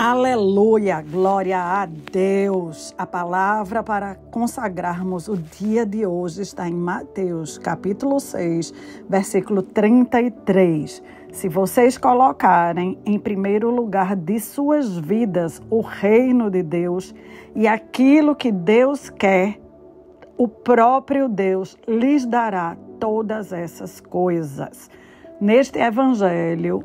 Aleluia, glória a Deus. A palavra para consagrarmos o dia de hoje está em Mateus, capítulo 6, versículo 33. Se vocês colocarem em primeiro lugar de suas vidas o reino de Deus e aquilo que Deus quer, o próprio Deus lhes dará todas essas coisas. Neste evangelho,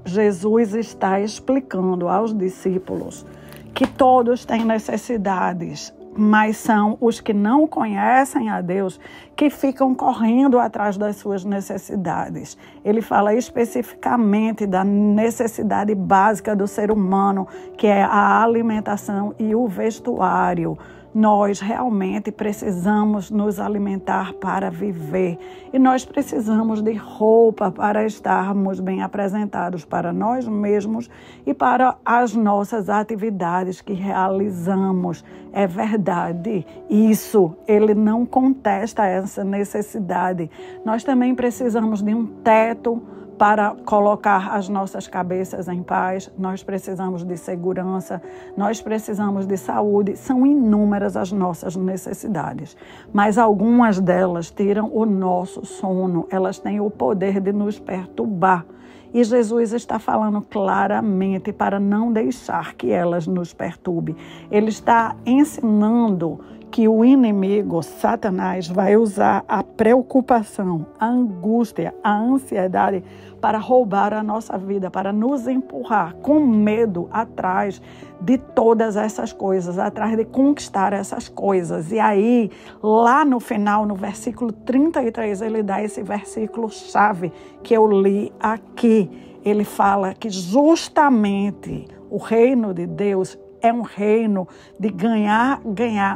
Jesus está explicando aos discípulos que todos têm necessidades, mas são os que não conhecem a Deus que ficam correndo atrás das suas necessidades. Ele fala especificamente da necessidade básica do ser humano, que é a alimentação e o vestuário. Nós realmente precisamos nos alimentar para viver e nós precisamos de roupa para estarmos bem apresentados para nós mesmos e para as nossas atividades que realizamos. É verdade, isso, ele não contesta essa necessidade. Nós também precisamos de um teto para colocar as nossas cabeças em paz, nós precisamos de segurança, nós precisamos de saúde. São inúmeras as nossas necessidades, mas algumas delas tiram o nosso sono, elas têm o poder de nos perturbar. E Jesus está falando claramente para não deixar que elas nos perturbem. Ele está ensinando que o inimigo, Satanás, vai usar a preocupação, a angústia, a ansiedade para roubar a nossa vida, para nos empurrar com medo atrás de todas essas coisas, atrás de conquistar essas coisas. E aí, lá no final, no versículo 33, ele dá esse versículo chave que eu li aqui. Ele fala que justamente o reino de Deus é um reino de ganhar,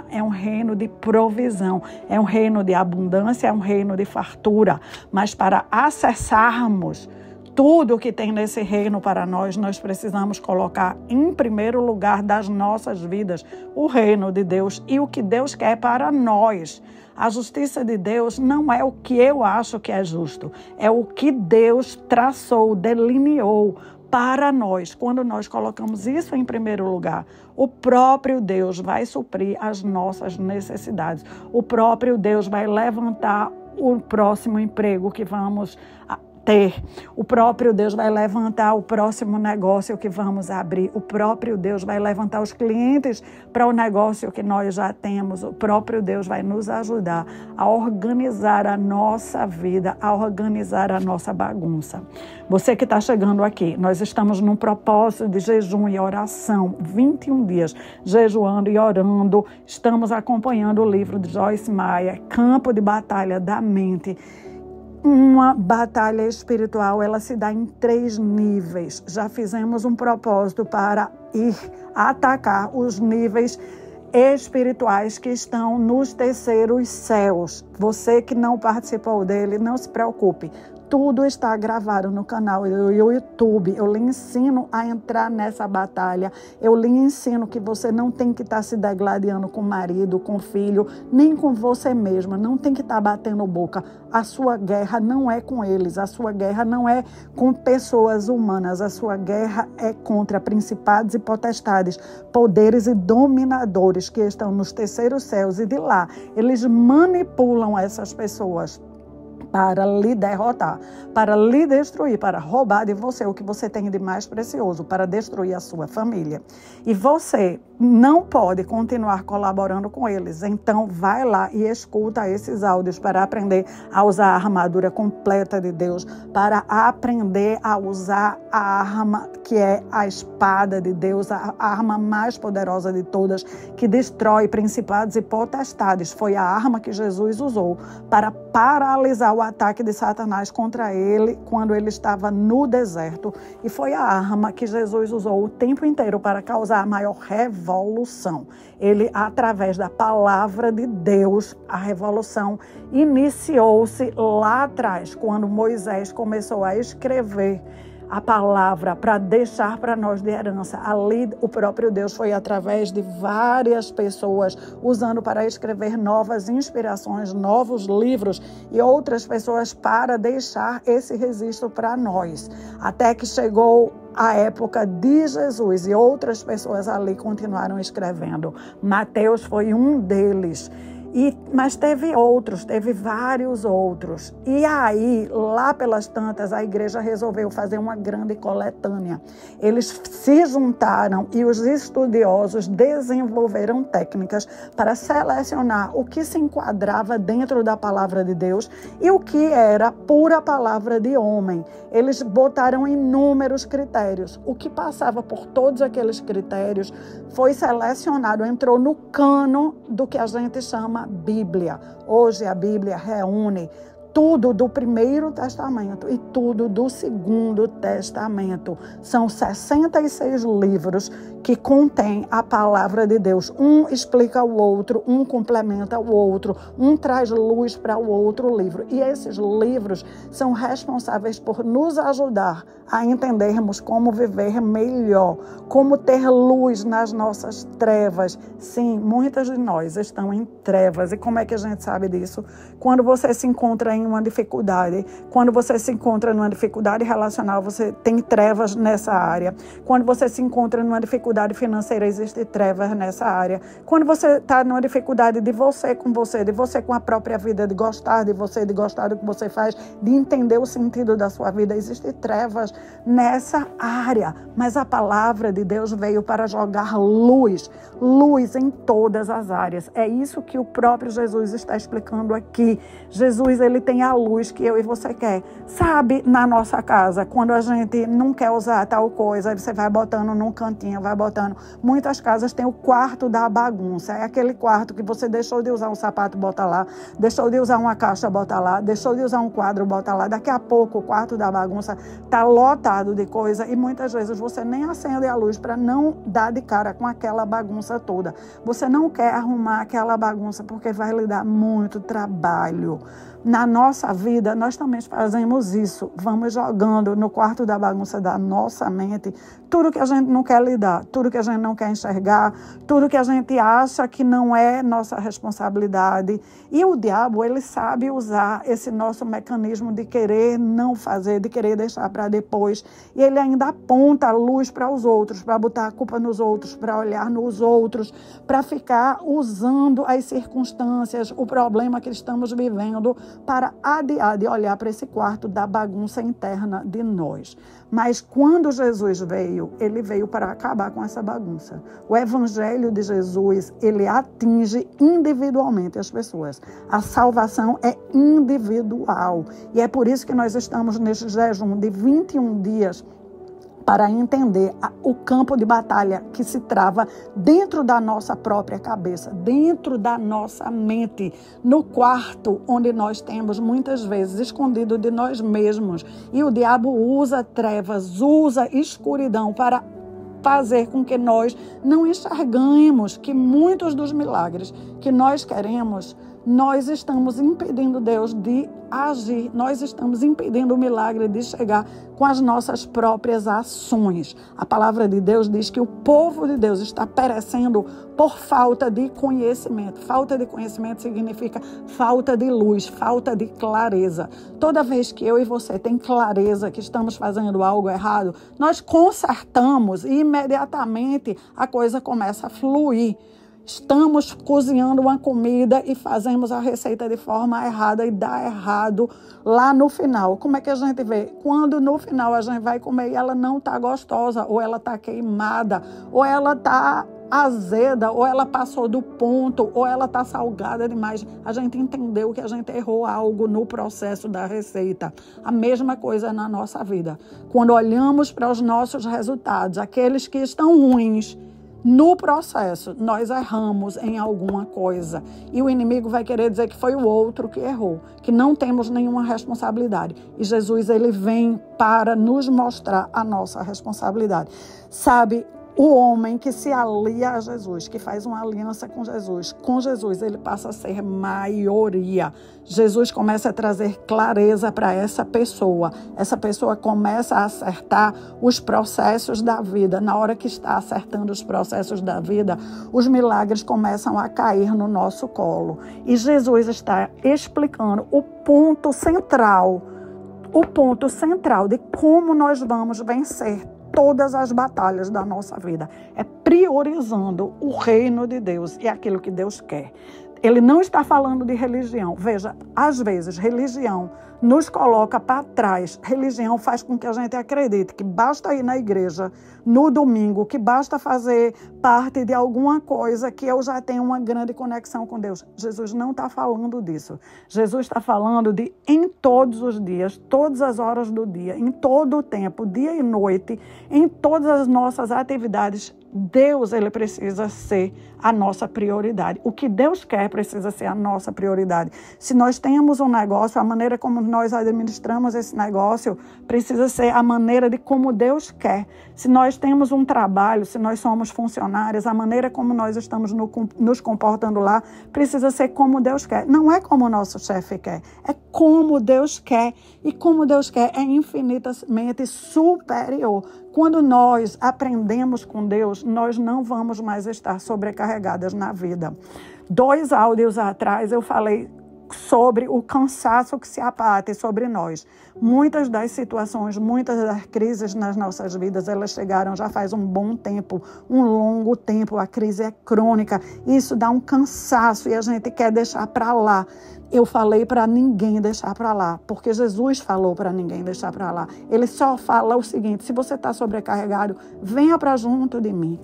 é um reino de provisão, é um reino de abundância, é um reino de fartura. Mas para acessarmos tudo o que tem nesse reino para nós, nós precisamos colocar em primeiro lugar das nossas vidas o reino de Deus e o que Deus quer para nós. A justiça de Deus não é o que eu acho que é justo, é o que Deus traçou, delineou para nós. Quando nós colocamos isso em primeiro lugar, o próprio Deus vai suprir as nossas necessidades. O próprio Deus vai levantar o próximo emprego que vamos ter. O próprio Deus vai levantar o próximo negócio que vamos abrir. O próprio Deus vai levantar os clientes para o negócio que nós já temos. O próprio Deus vai nos ajudar a organizar a nossa vida, a organizar a nossa bagunça. Você que está chegando aqui, nós estamos num propósito de jejum e oração, 21 dias jejuando e orando. Estamos acompanhando o livro de Joyce Meyer, Campo de Batalha da Mente. Uma batalha espiritual, ela se dá em 3 níveis. Já fizemos um propósito para ir atacar os níveis espirituais que estão nos terceiros céus. Você que não participou dele, não se preocupe. Tudo está gravado no canal do YouTube. Eu lhe ensino a entrar nessa batalha. Eu lhe ensino que você não tem que estar se degladiando com o marido, com o filho, nem com você mesma. Não tem que estar batendo boca. A sua guerra não é com eles. A sua guerra não é com pessoas humanas. A sua guerra é contra principados e potestades, poderes e dominadores que estão nos terceiros céus. E de lá, eles manipulam essas pessoas para lhe derrotar, para lhe destruir, para roubar de você o que você tem de mais precioso, para destruir a sua família. E você não pode continuar colaborando com eles. Então, vai lá e escuta esses áudios para aprender a usar a armadura completa de Deus, para aprender a usar a arma que é a espada de Deus, a arma mais poderosa de todas, que destrói principados e potestades. Foi a arma que Jesus usou para paralisar o ataque de Satanás contra ele quando ele estava no deserto. E foi a arma que Jesus usou o tempo inteiro para causar a maior revolução. Ele, através da palavra de Deus, a revolução iniciou-se lá atrás, quando Moisés começou a escrever a palavra para deixar para nós de herança. Ali o próprio Deus foi através de várias pessoas usando para escrever novas inspirações, novos livros e outras pessoas para deixar esse registro para nós. Até que chegou a época de Jesus e outras pessoas ali continuaram escrevendo. Mateus foi um deles. Mas teve outros, teve vários outros. E aí, lá pelas tantas, a igreja resolveu fazer uma grande coletânea. Eles se juntaram e os estudiosos desenvolveram técnicas para selecionar o que se enquadrava dentro da palavra de Deus e o que era pura palavra de homem. Eles botaram inúmeros critérios. O que passava por todos aqueles critérios foi selecionado, entrou no cano do que a gente chama Bíblia. Hoje a Bíblia reúne tudo do Primeiro Testamento e tudo do Segundo Testamento. São 66 livros que contêm a palavra de Deus. Um explica o outro, um complementa o outro, um traz luz para o outro livro. E esses livros são responsáveis por nos ajudar a entendermos como viver melhor, como ter luz nas nossas trevas. Sim, muitas de nós estão em trevas. E como é que a gente sabe disso? Quando você se encontra em uma dificuldade, quando você se encontra numa dificuldade relacional, você tem trevas nessa área. Quando você se encontra numa dificuldade financeira, existe trevas nessa área. Quando você está numa dificuldade de você com a própria vida, de gostar de você, de gostar do que você faz, de entender o sentido da sua vida, existe trevas nessa área. Mas a palavra de Deus veio para jogar luz em todas as áreas. É isso que o próprio Jesus está explicando aqui. Jesus, ele tem a luz que eu e você quer. Sabe, na nossa casa, quando a gente não quer usar tal coisa, aí você vai botando num cantinho, vai botando. Muitas casas têm o quarto da bagunça. É aquele quarto que você deixou de usar um sapato, bota lá. Deixou de usar uma caixa, bota lá. Deixou de usar um quadro, bota lá. Daqui a pouco o quarto da bagunça está lotado de coisa e muitas vezes você nem acende a luz para não dar de cara com aquela bagunça toda. Você não quer arrumar aquela bagunça porque vai lhe dar muito trabalho. Na nossa vida, nós também fazemos isso. Vamos jogando no quarto da bagunça da nossa mente tudo que a gente não quer lidar, tudo que a gente não quer enxergar, tudo que a gente acha que não é nossa responsabilidade. E o diabo, ele sabe usar esse nosso mecanismo de querer não fazer, de querer deixar para depois. E ele ainda aponta a luz para os outros, para botar a culpa nos outros, para olhar nos outros, para ficar usando as circunstâncias, o problema que estamos vivendo, para adiar de olhar para esse quarto da bagunça interna de nós. Mas quando Jesus veio, ele veio para acabar com essa bagunça. O evangelho de Jesus, ele atinge individualmente as pessoas. A salvação é individual. E é por isso que nós estamos neste jejum de 21 dias para entender o campo de batalha que se trava dentro da nossa própria cabeça, dentro da nossa mente, no quarto onde nós temos muitas vezes escondido de nós mesmos. E o diabo usa trevas, usa escuridão para fazer com que nós não enxerguemos que muitos dos milagres que nós queremos, nós estamos impedindo Deus de agir, nós estamos impedindo o milagre de chegar com as nossas próprias ações. A palavra de Deus diz que o povo de Deus está perecendo por falta de conhecimento. Falta de conhecimento significa falta de luz, falta de clareza. Toda vez que eu e você tem clareza que estamos fazendo algo errado, nós consertamos e imediatamente a coisa começa a fluir. Estamos cozinhando uma comida e fazemos a receita de forma errada e dá errado lá no final. Como é que a gente vê? Quando no final a gente vai comer e ela não está gostosa, ou ela está queimada, ou ela está azeda, ou ela passou do ponto, ou ela está salgada demais. A gente entendeu que a gente errou algo no processo da receita. A mesma coisa na nossa vida. Quando olhamos para os nossos resultados, aqueles que estão ruins, no processo, nós erramos em alguma coisa. E o inimigo vai querer dizer que foi o outro que errou, que não temos nenhuma responsabilidade. E Jesus, ele vem para nos mostrar a nossa responsabilidade. Sabe, O homem que se alia a Jesus, que faz uma aliança com Jesus ele passa a ser maioria. Jesus começa a trazer clareza para essa pessoa. Essa pessoa começa a acertar os processos da vida. Na hora que está acertando os processos da vida, os milagres começam a cair no nosso colo. E Jesus está explicando o ponto central de como nós vamos vencer todas as batalhas da nossa vida. É priorizando o reino de Deus e aquilo que Deus quer. Ele não está falando de religião. Veja, às vezes, religião nos coloca para trás. Religião faz com que a gente acredite que basta ir na igreja no domingo, que basta fazer parte de alguma coisa que eu já tenho uma grande conexão com Deus. Jesus não está falando disso. Jesus está falando de em todos os dias, todas as horas do dia, em todo o tempo, dia e noite, em todas as nossas atividades, Deus, ele precisa ser a nossa prioridade. O que Deus quer precisa ser a nossa prioridade. Se nós temos um negócio, a maneira como nós administramos esse negócio precisa ser a maneira de como Deus quer. Se nós temos um trabalho, se nós somos funcionários, a maneira como nós estamos nos comportando lá precisa ser como Deus quer. Não é como o nosso chefe quer, é como Deus quer. E como Deus quer é infinitamente superior. Quando nós aprendemos com Deus, nós não vamos mais estar sobrecarregadas na vida. 2 áudios atrás eu falei sobre o cansaço que se abate sobre nós. Muitas das situações, muitas das crises nas nossas vidas, elas chegaram já faz um bom tempo, um longo tempo. A crise é crônica, isso dá um cansaço e a gente quer deixar para lá. Eu falei para ninguém deixar para lá, porque Jesus falou para ninguém deixar para lá. Ele só fala o seguinte: se você está sobrecarregado, venha para junto de mim.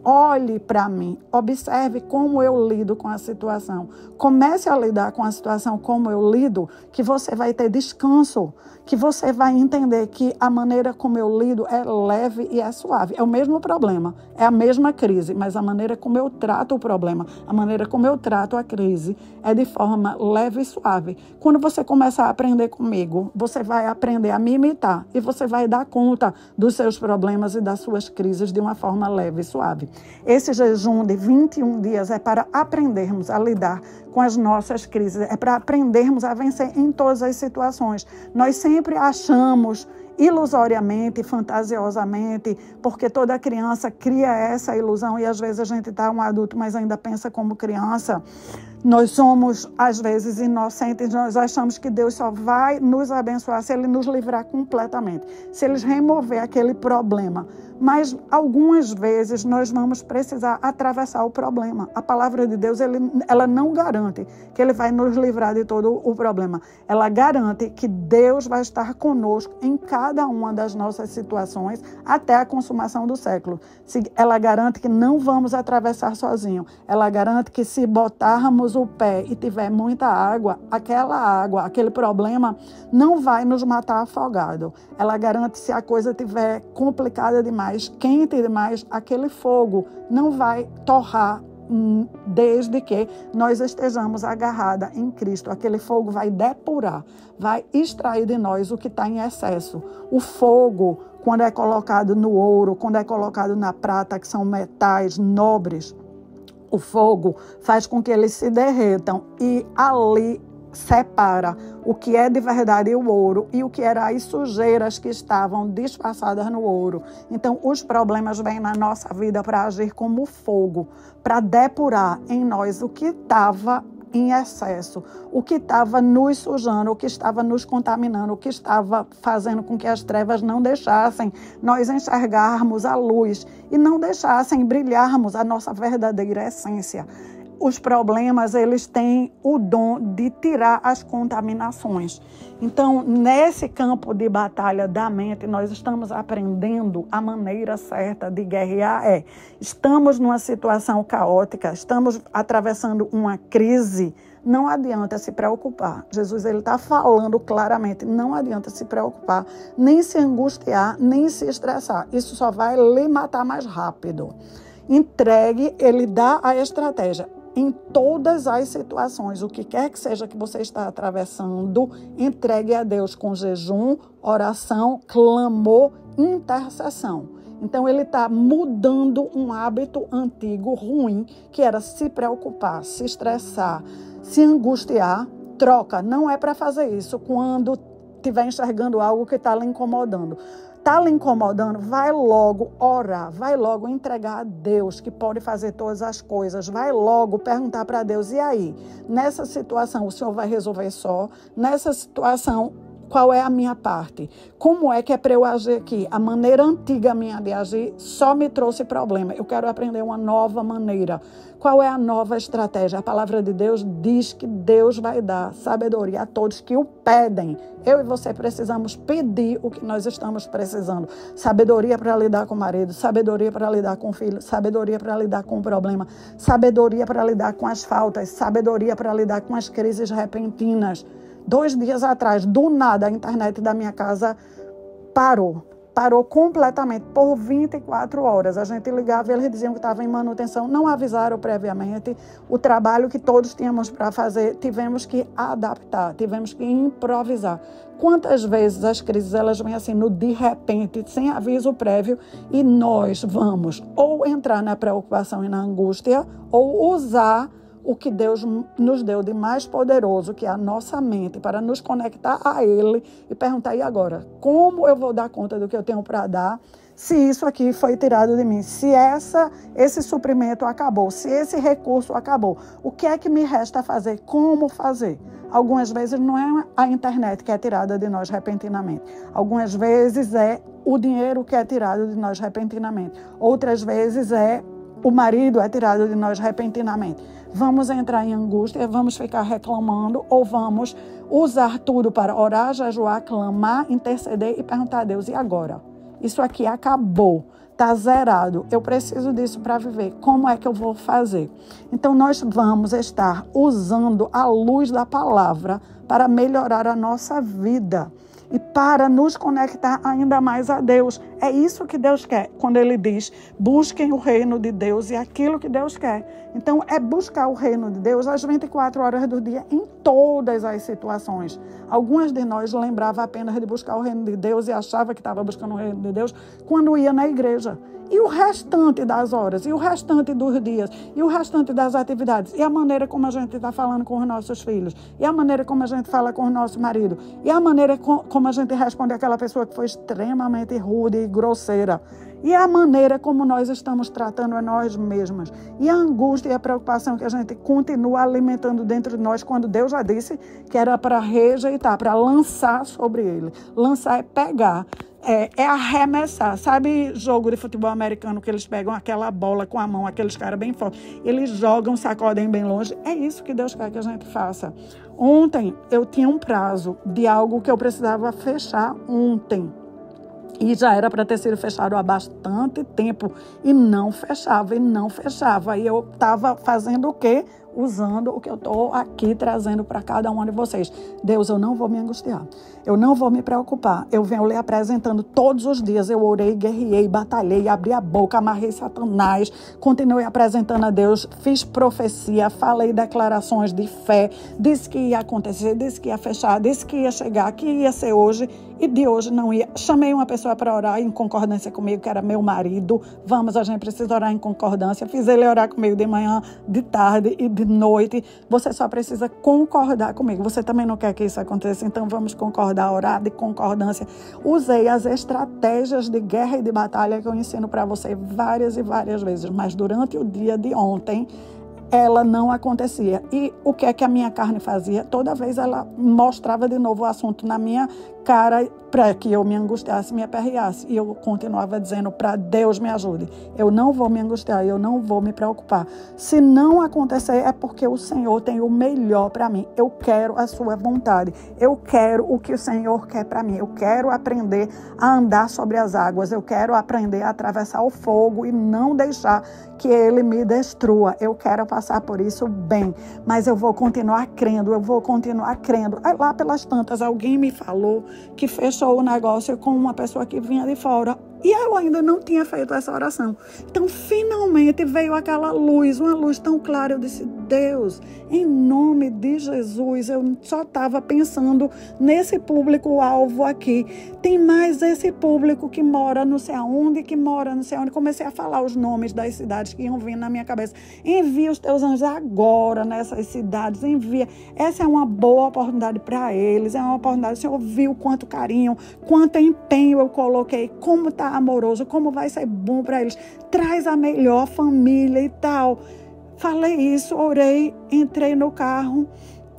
Olhe para mim, observe como eu lido com a situação. Comece a lidar com a situação como eu lido, que você vai ter descanso, que você vai entender que a maneira como eu lido é leve e é suave. É o mesmo problema, é a mesma crise, mas a maneira como eu trato o problema, a maneira como eu trato a crise é de forma leve e suave. Quando você começa a aprender comigo, você vai aprender a me imitar e você vai dar conta dos seus problemas e das suas crises de uma forma leve e suave. Esse jejum de 21 dias é para aprendermos a lidar com as nossas crises, é para aprendermos a vencer em todas as situações. Nós sempre achamos ilusoriamente, fantasiosamente, porque toda criança cria essa ilusão e às vezes a gente está um adulto, mas ainda pensa como criança. Nós somos, às vezes, inocentes, nós achamos que Deus só vai nos abençoar se Ele nos livrar completamente, se Ele remover aquele problema. Mas, algumas vezes, nós vamos precisar atravessar o problema. A palavra de Deus, ela não garante que Ele vai nos livrar de todo o problema. Ela garante que Deus vai estar conosco em cada uma das nossas situações até a consumação do século. Ela garante que não vamos atravessar sozinhos. Ela garante que se botarmos o pé e tiver muita água, aquele problema não vai nos matar afogado. Ela garante que se a coisa estiver complicada demais, quente demais, aquele fogo não vai torrar desde que nós estejamos agarradas em Cristo. Aquele fogo vai depurar, vai extrair de nós o que está em excesso. O fogo, quando é colocado no ouro, quando é colocado na prata, que são metais nobres, o fogo faz com que eles se derretam e ali separa o que é de verdade o ouro e o que eram as sujeiras que estavam disfarçadas no ouro. Então, os problemas vêm na nossa vida para agir como fogo, para depurar em nós o que estava em excesso, o que estava nos sujando, o que estava nos contaminando, o que estava fazendo com que as trevas não deixassem nós enxergarmos a luz e não deixassem brilharmos a nossa verdadeira essência. Os problemas, eles têm o dom de tirar as contaminações. Então, nesse campo de batalha da mente, nós estamos aprendendo a maneira certa de guerrear. Estamos numa situação caótica, estamos atravessando uma crise, não adianta se preocupar. Jesus está falando claramente, não adianta se preocupar, nem se angustiar, nem se estressar. Isso só vai lhe matar mais rápido. Entregue, ele dá a estratégia. Em todas as situações, o que quer que seja que você está atravessando, entregue a Deus com jejum, oração, clamor, intercessão. Então, ele está mudando um hábito antigo, ruim, que era se preocupar, se estressar, se angustiar. Troca, não é para fazer isso quando estiver enxergando algo que está lhe incomodando. Está lhe incomodando, vai logo orar, vai logo entregar a Deus, que pode fazer todas as coisas. Vai logo perguntar para Deus, e aí? Nessa situação, o Senhor vai resolver só? Nessa situação, qual é a minha parte? Como é que é para eu agir aqui? A maneira antiga minha de agir só me trouxe problema. Eu quero aprender uma nova maneira. Qual é a nova estratégia? A palavra de Deus diz que Deus vai dar sabedoria a todos que o pedem. Eu e você precisamos pedir o que nós estamos precisando. Sabedoria para lidar com o marido, sabedoria para lidar com o filho, sabedoria para lidar com o problema, sabedoria para lidar com as faltas, sabedoria para lidar com as crises repentinas. 2 dias atrás, do nada, a internet da minha casa parou completamente por 24 horas. A gente ligava e eles diziam que estava em manutenção, não avisaram previamente. O trabalho que todos tínhamos para fazer, tivemos que adaptar, tivemos que improvisar. Quantas vezes as crises elas vêm assim, no de repente, sem aviso prévio, e nós vamos ou entrar na preocupação e na angústia, ou usar o que Deus nos deu de mais poderoso, que é a nossa mente, para nos conectar a Ele e perguntar, e agora? Como eu vou dar conta do que eu tenho para dar, se isso aqui foi tirado de mim? Se esse suprimento acabou, se esse recurso acabou, o que é que me resta fazer? Como fazer? Algumas vezes não é a internet que é tirada de nós repentinamente. Algumas vezes é o dinheiro que é tirado de nós repentinamente. Outras vezes é o marido é tirado de nós repentinamente. Vamos entrar em angústia, vamos ficar reclamando ou vamos usar tudo para orar, jejuar, clamar, interceder e perguntar a Deus, e agora? Isso aqui acabou, está zerado, eu preciso disso para viver, como é que eu vou fazer? Então nós vamos estar usando a luz da palavra para melhorar a nossa vida e para nos conectar ainda mais a Deus. É isso que Deus quer, quando Ele diz, busquem o reino de Deus e aquilo que Deus quer. Então, é buscar o reino de Deus às 24 horas do dia, em todas as situações. Algumas de nós lembravam apenas de buscar o reino de Deus e achava que estava buscando o reino de Deus quando ia na igreja. E o restante das horas, e o restante dos dias, e o restante das atividades, e a maneira como a gente está falando com os nossos filhos, e a maneira como a gente fala com o nosso marido, e a maneira como a gente responde àquela pessoa que foi extremamente rude e grosseira, e a maneira como nós estamos tratando a nós mesmas, e a angústia e a preocupação que a gente continua alimentando dentro de nós, quando Deus já disse que era para rejeitar, para lançar sobre ele. Lançar é pegar. É arremessar. Sabe jogo de futebol americano que eles pegam aquela bola com a mão, aqueles caras bem fortes, eles jogam, sacodem bem longe? É isso que Deus quer que a gente faça. Ontem eu tinha um prazo de algo que eu precisava fechar ontem. E já era para ter sido fechado há bastante tempo. E não fechava. E eu estava fazendo o quê? Usando o que eu estou aqui trazendo para cada um de vocês. Deus, eu não vou me angustiar. Eu não vou me preocupar. Eu venho lhe apresentando todos os dias. Eu orei, guerriei, batalhei, abri a boca, amarrei Satanás, continuei apresentando a Deus, fiz profecia, falei declarações de fé, disse que ia acontecer, disse que ia fechar, disse que ia chegar, que ia ser hoje e de hoje não ia. Chamei uma pessoa para orar em concordância comigo, que era meu marido. Vamos, a gente precisa orar em concordância. Fiz ele orar comigo de manhã, de tarde e de noite. Você só precisa concordar comigo. Você também não quer que isso aconteça, então vamos concordar, orar de concordância. Usei as estratégias de guerra e de batalha que eu ensino para você várias e várias vezes, mas durante o dia de ontem ela não acontecia. E o que é que a minha carne fazia? Toda vez ela mostrava de novo o assunto na minha cara para que eu me angustiasse, me aperreasse. E eu continuava dizendo para Deus me ajude. Eu não vou me angustiar, eu não vou me preocupar. Se não acontecer é porque o Senhor tem o melhor para mim. Eu quero a sua vontade. Eu quero o que o Senhor quer para mim. Eu quero aprender a andar sobre as águas. Eu quero aprender a atravessar o fogo e não deixar que ele me destrua. Eu quero passar por isso bem, mas eu vou continuar crendo, Aí, lá pelas tantas, alguém me falou que fechou o negócio com uma pessoa que vinha de fora. E eu ainda não tinha feito essa oração. Então, finalmente veio aquela luz, uma luz tão clara. Eu disse, Deus, em nome de Jesus, eu só estava pensando nesse público-alvo aqui. Tem mais esse público que mora não sei aonde, que mora não sei onde. Comecei a falar os nomes das cidades que iam vindo na minha cabeça. Envia os teus anjos agora nessas cidades, envia. Essa é uma boa oportunidade para eles, é uma oportunidade. O Senhor viu quanto carinho, quanto empenho eu coloquei, como está amoroso, como vai ser bom para eles. Traz a melhor família e tal. Falei isso, orei, entrei no carro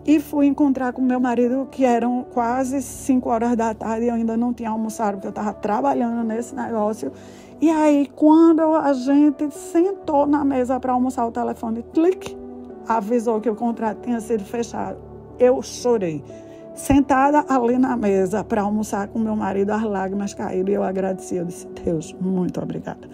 e fui encontrar com meu marido, que eram quase 5 horas da tarde e eu ainda não tinha almoçado, porque eu estava trabalhando nesse negócio. E aí, quando a gente sentou na mesa para almoçar, o telefone, clique, avisou que o contrato tinha sido fechado. Eu chorei. Sentada ali na mesa para almoçar com meu marido, as lágrimas caíram e eu agradeci. Eu disse, Deus, muito obrigada.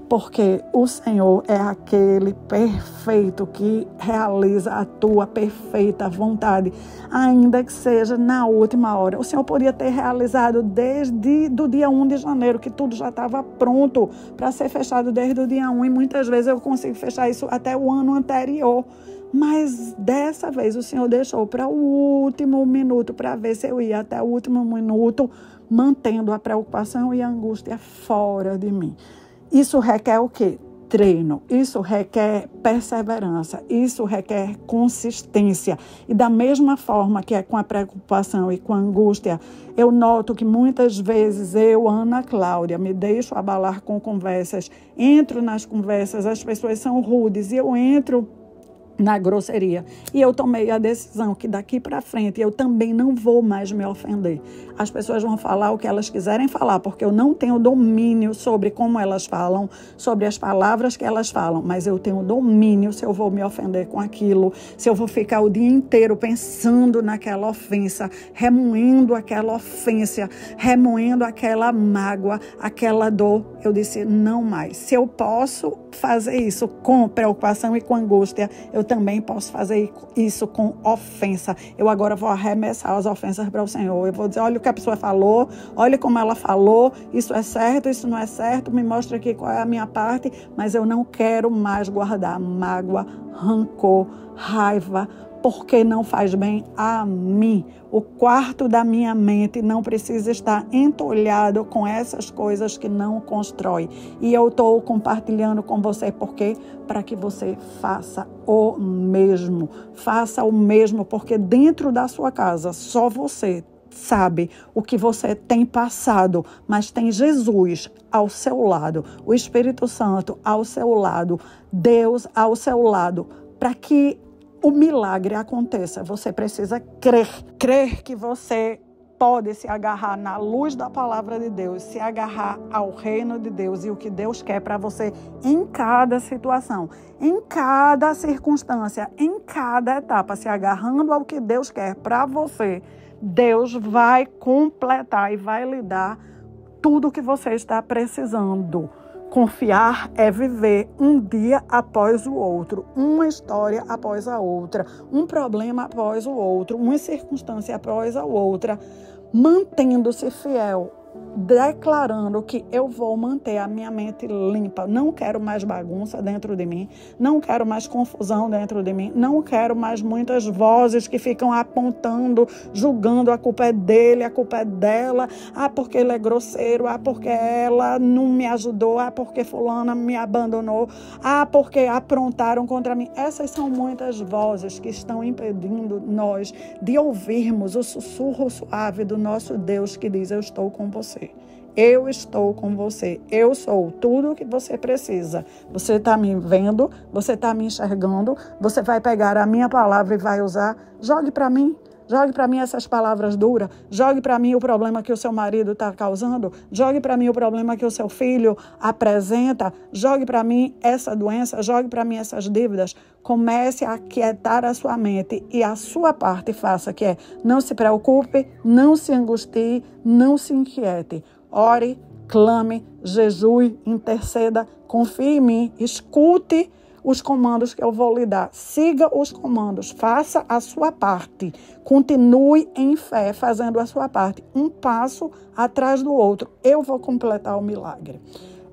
Porque o Senhor é aquele perfeito que realiza a tua perfeita vontade, ainda que seja na última hora. O Senhor podia ter realizado desde o dia 1 de janeiro, que tudo já estava pronto para ser fechado desde o dia 1. E muitas vezes eu consigo fechar isso até o ano anterior. Mas dessa vez o Senhor deixou para o último minuto, para ver se eu ia até o último minuto, mantendo a preocupação e a angústia fora de mim. Isso requer o quê? Treino. Isso requer perseverança. Isso requer consistência. E da mesma forma que é com a preocupação e com a angústia, eu noto que muitas vezes eu, Ana Cláudia, me deixo abalar com conversas, entro nas conversas, as pessoas são rudes e eu entro na grosseria. E eu tomei a decisão que daqui para frente eu também não vou mais me ofender. As pessoas vão falar o que elas quiserem falar, porque eu não tenho domínio sobre como elas falam, sobre as palavras que elas falam, mas eu tenho domínio se eu vou me ofender com aquilo, se eu vou ficar o dia inteiro pensando naquela ofensa, remoendo aquela ofensa, remoendo aquela mágoa, aquela dor. Eu disse, não mais. Se eu posso fazer isso com preocupação e com angústia, eu também posso fazer isso com ofensa. Eu agora vou arremessar as ofensas para o Senhor. Eu vou dizer, olha o que a pessoa falou, olha como ela falou, isso é certo, isso não é certo, me mostra aqui qual é a minha parte, mas eu não quero mais guardar mágoa, rancor, raiva, porque não faz bem a mim. O quarto da minha mente não precisa estar entulhado com essas coisas que não constrói. E eu estou compartilhando com você, porque para que você faça o mesmo. Faça o mesmo, porque dentro da sua casa, só você sabe o que você tem passado, mas tem Jesus ao seu lado, o Espírito Santo ao seu lado, Deus ao seu lado, para que o milagre aconteça. Você precisa crer. Crer que você pode se agarrar na luz da palavra de Deus, se agarrar ao reino de Deus e o que Deus quer para você em cada situação, em cada circunstância, em cada etapa, se agarrando ao que Deus quer para você. Deus vai completar e vai lhe dar tudo o que você está precisando. Confiar é viver um dia após o outro, uma história após a outra, um problema após o outro, uma circunstância após a outra, mantendo-se fiel, declarando que eu vou manter a minha mente limpa. Não quero mais bagunça dentro de mim, não quero mais confusão dentro de mim, não quero mais muitas vozes que ficam apontando, julgando, a culpa é dele, a culpa é dela, porque ele é grosseiro, porque ela não me ajudou, porque fulana me abandonou, porque aprontaram contra mim. Essas são muitas vozes que estão impedindo nós de ouvirmos o sussurro suave do nosso Deus que diz, eu estou com você. Eu estou com você. Eu sou tudo o que você precisa. Você está me vendo, você está me enxergando, você vai pegar a minha palavra e vai usar. Jogue para mim. Jogue para mim essas palavras duras. Jogue para mim o problema que o seu marido está causando. Jogue para mim o problema que o seu filho apresenta. Jogue para mim essa doença. Jogue para mim essas dívidas. Comece a aquietar a sua mente e a sua parte faça, que é não se preocupe, não se angustie, não se inquiete. Ore, clame, jejue, interceda, confie em mim, escute os comandos que eu vou lhe dar. Siga os comandos, faça a sua parte. Continue em fé, fazendo a sua parte. Um passo atrás do outro. Eu vou completar o milagre.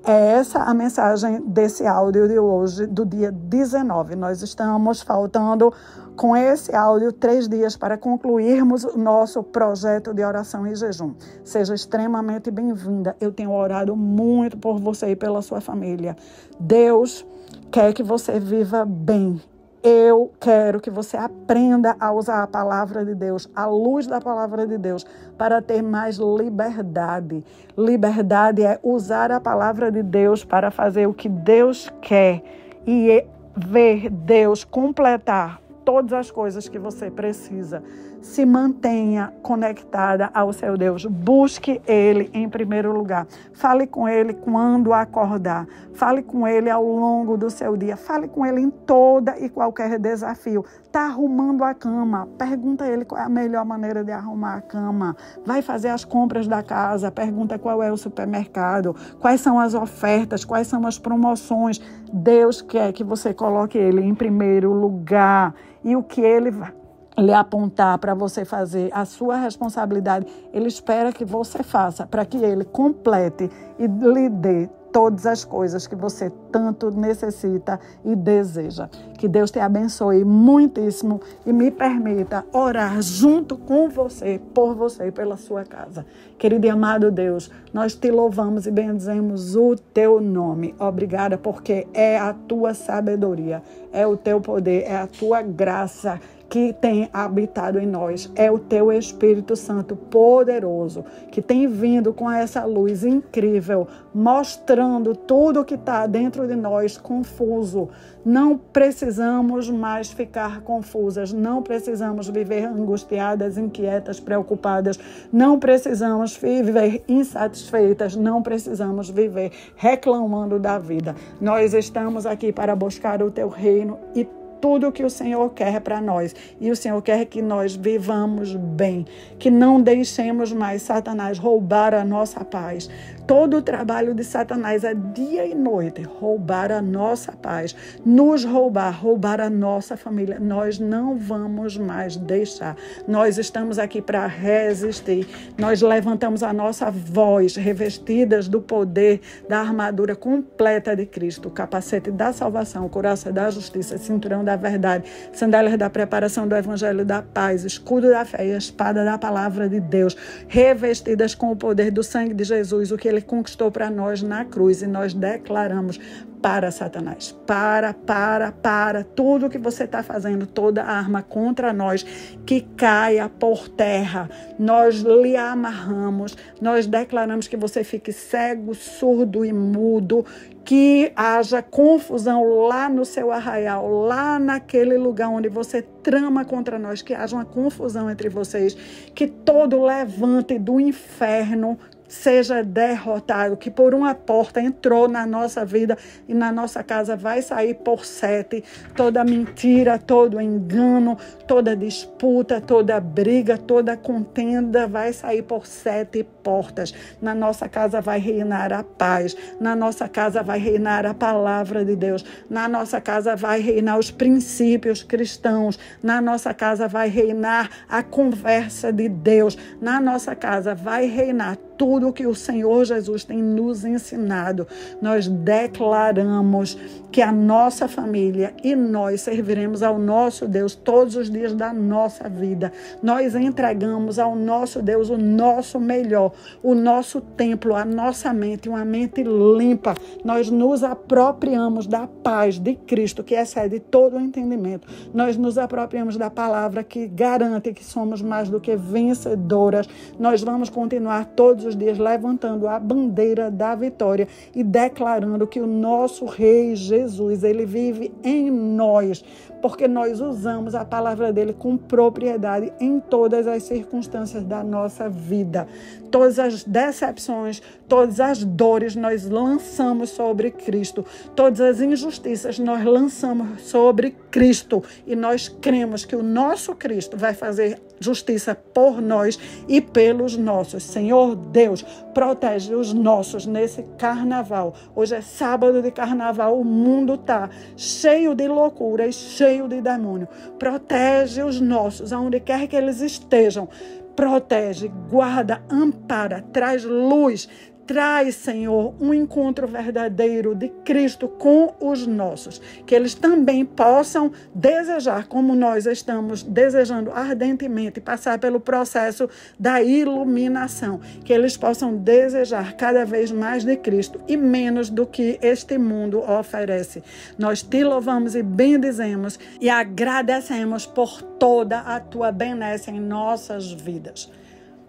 É essa a mensagem desse áudio de hoje, do dia 19. Nós estamos faltando com esse áudio 3 dias para concluirmos o nosso projeto de oração e jejum. Seja extremamente bem-vinda. Eu tenho orado muito por você e pela sua família. Deus quer que você viva bem. Eu quero que você aprenda a usar a palavra de Deus, a luz da palavra de Deus, para ter mais liberdade. Liberdade é usar a palavra de Deus para fazer o que Deus quer e ver Deus completar todas as coisas que você precisa. Se mantenha conectada ao seu Deus. Busque Ele em primeiro lugar. Fale com Ele quando acordar. Fale com Ele ao longo do seu dia. Fale com Ele em toda e qualquer desafio. Está arrumando a cama? Pergunta a Ele qual é a melhor maneira de arrumar a cama. Vai fazer as compras da casa? Pergunta qual é o supermercado. Quais são as ofertas? Quais são as promoções? Deus quer que você coloque Ele em primeiro lugar. E o que Ele vai lhe apontar para você fazer, a sua responsabilidade, Ele espera que você faça para que Ele complete e lhe dê todas as coisas que você tanto necessita e deseja. Que Deus te abençoe muitíssimo e me permita orar junto com você, por você e pela sua casa. Querido e amado Deus, nós te louvamos e bendizemos o teu nome. Obrigada, porque é a tua sabedoria, é o teu poder, é a tua graça que tem habitado em nós. É o teu Espírito Santo poderoso, que tem vindo com essa luz incrível, mostrando tudo que está dentro de nós confuso. Não precisamos mais ficar confusas, não precisamos viver angustiadas, inquietas, preocupadas, não precisamos viver insatisfeitas, não precisamos viver reclamando da vida. Nós estamos aqui para buscar o teu reino e tudo o que o Senhor quer para nós. E o Senhor quer que nós vivamos bem, que não deixemos mais Satanás roubar a nossa paz. Todo o trabalho de Satanás é dia e noite, roubar a nossa paz, nos roubar a nossa família. Nós não vamos mais deixar. Nós estamos aqui para resistir. Nós levantamos a nossa voz, revestidas do poder da armadura completa de Cristo, o capacete da salvação, couraça da justiça, cinturão da verdade, sandálias da preparação do evangelho da paz, escudo da fé e a espada da palavra de Deus, revestidas com o poder do sangue de Jesus, o que Ele conquistou para nós na cruz, e nós declaramos para Satanás, para tudo que você está fazendo, toda arma contra nós, que caia por terra. Nós lhe amarramos, nós declaramos que você fique cego, surdo e mudo, que haja confusão lá no seu arraial, lá naquele lugar onde você trama contra nós, que haja uma confusão entre vocês, que todo levante do inferno seja derrotado, que por uma porta entrou na nossa vida e na nossa casa vai sair por 7. Toda mentira, todo engano, toda disputa, toda briga, toda contenda vai sair por 7 portas. Na nossa casa vai reinar a paz, na nossa casa vai reinar a palavra de Deus, na nossa casa vai reinar os princípios cristãos, na nossa casa vai reinar a conversa de Deus, na nossa casa vai reinar tudo que o Senhor Jesus tem nos ensinado. Nós declaramos que a nossa família e nós serviremos ao nosso Deus todos os dias da nossa vida. Nós entregamos ao nosso Deus o nosso melhor, o nosso templo, a nossa mente, uma mente limpa. Nós nos apropriamos da paz de Cristo, que excede todo o entendimento. Nós nos apropriamos da palavra que garante que somos mais do que vencedoras. Nós vamos continuar todos os dias levantando a bandeira da vitória e declarando que o nosso Rei Jesus, ele vive em nós, porque nós usamos a palavra dele com propriedade em todas as circunstâncias da nossa vida. Todas as decepções, todas as dores nós lançamos sobre Cristo. Todas as injustiças nós lançamos sobre Cristo. E nós cremos que o nosso Cristo vai fazer justiça por nós e pelos nossos. Senhor Deus, protege os nossos nesse carnaval. Hoje é sábado de carnaval, o mundo está cheio de loucura e cheio de demônio. Protege os nossos, aonde quer que eles estejam. Protege, guarda, ampara, traz luz, Traz, Senhor, um encontro verdadeiro de Cristo com os nossos. Que eles também possam desejar, como nós estamos desejando ardentemente, passar pelo processo da iluminação. Que eles possam desejar cada vez mais de Cristo e menos do que este mundo oferece. Nós te louvamos e bendizemos e agradecemos por toda a tua benesse em nossas vidas.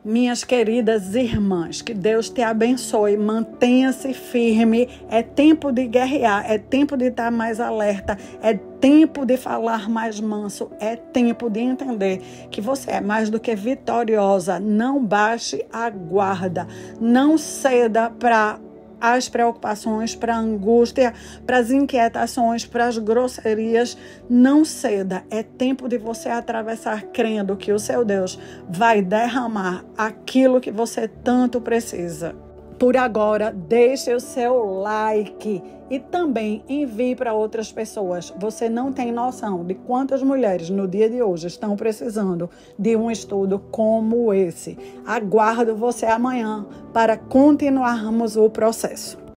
Minhas queridas irmãs, que Deus te abençoe, mantenha-se firme, é tempo de guerrear, é tempo de estar mais alerta, é tempo de falar mais manso, é tempo de entender que você é mais do que vitoriosa. Não baixe a guarda, não ceda para as preocupações, para a angústia, para as inquietações, para as grosserias. Não ceda. É tempo de você atravessar crendo que o seu Deus vai derramar aquilo que você tanto precisa. Por agora, deixe o seu like e também envie para outras pessoas. Você não tem noção de quantas mulheres no dia de hoje estão precisando de um estudo como esse. Aguardo você amanhã para continuarmos o processo.